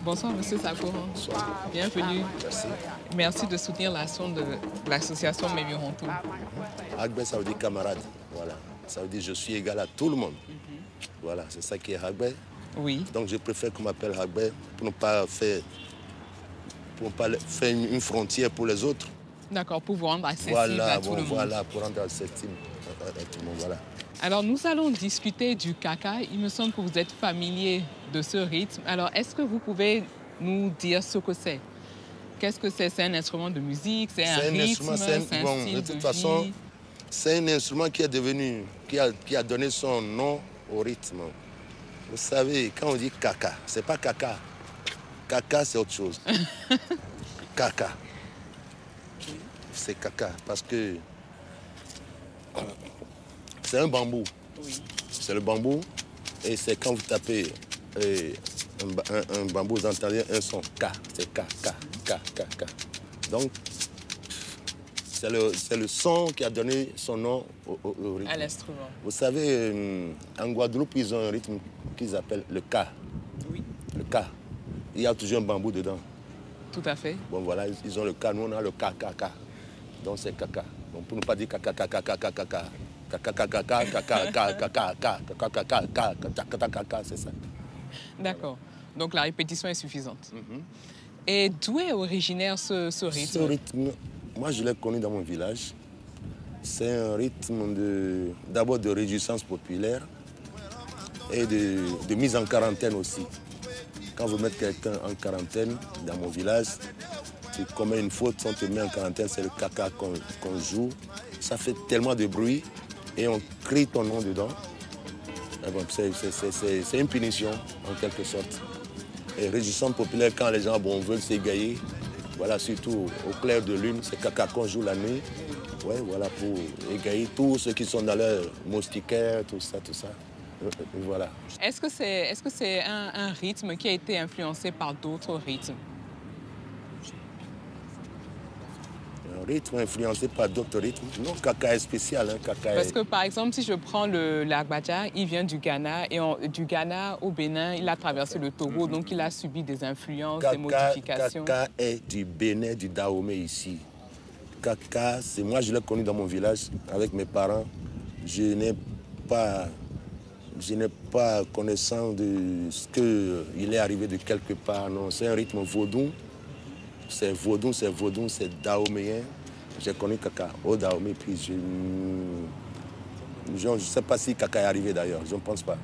Bonsoir, Monsieur Sakoro. Bonsoir. Bienvenue. Merci. Merci de soutenir l'action de l'association Mémironto. Hagbé, ça veut dire camarade. Voilà. Ça veut dire je suis égal à tout le monde. Voilà, c'est ça qui est Hagbé. Oui. Donc je préfère qu'on m'appelle Hagbé pour ne pas faire une frontière pour les autres. D'accord, pour vous rendre accessible Voilà, à tout le monde. Voilà, pour rendre accessible à tout le monde. Voilà. Alors, nous allons discuter du kaka. Il me semble que vous êtes familier de ce rythme. Alors, est-ce que vous pouvez nous dire ce que c'est? Qu'est-ce que c'est? C'est un instrument de musique? C'est un rythme? C'est un style de toute façon, c'est un instrument qui est devenu, qui a donné son nom au rythme. Vous savez, quand on dit kaka, c'est pas caca. Caca, c'est autre chose. Kaka. C'est caca parce que c'est un bambou. Oui. C'est le bambou et c'est quand vous tapez un bambou, vous entendez un son K. C'est K, K, K, K, K. Donc, c'est le son qui a donné son nom au rythme. À l'instrument. Vous savez, en Guadeloupe, ils ont un rythme qu'ils appellent le K. Oui. Le K. Il y a toujours un bambou dedans. Tout à fait. Bon, voilà, ils ont le K, nous on a le K, K, K. Donc c'est caca. Donc pour ne pas dire caca, caca, caca, caca, caca, caca, caca, caca, caca, caca, c'est ça. D'accord. Donc la répétition est suffisante. Et d'où est originaire ce rythme? Ce rythme, moi je l'ai connu dans mon village. C'est un rythme d'abord de réjouissance populaire et de mise en quarantaine aussi. Quand vous mettez quelqu'un en quarantaine dans mon village, tu commets une faute, on te met en quarantaine, c'est le caca qu'on joue. Ça fait tellement de bruit et on crie ton nom dedans. Bon, c'est une punition en quelque sorte. Et réjouissance populaire, quand les gens veulent s'égayer, voilà, surtout au clair de lune, c'est caca qu'on joue la nuit. Ouais, voilà, pour égayer tous ceux qui sont dans leur moustiquaire, tout ça, tout ça. Voilà. Est-ce que c'est un rythme qui a été influencé par d'autres rythmes? Un rythme influencé par d'autres rythmes. Non, caca est spécial. Hein, caca Parce que par exemple, si je prends l'Agbaja, il vient du Ghana et du Ghana au Bénin, il a traversé le Togo, donc il a subi des influences, des modifications. Caca est du Bénin, du Dahomey ici. Caca, moi je l'ai connu dans mon village avec mes parents. Je n'ai pas connaissance de ce qu'il est arrivé de quelque part. Non, c'est un rythme vaudou. C'est vaudou, c'est dahoméen. J'ai connu caca au Dahomey, puis je ne sais pas si caca est arrivé d'ailleurs, je ne pense pas.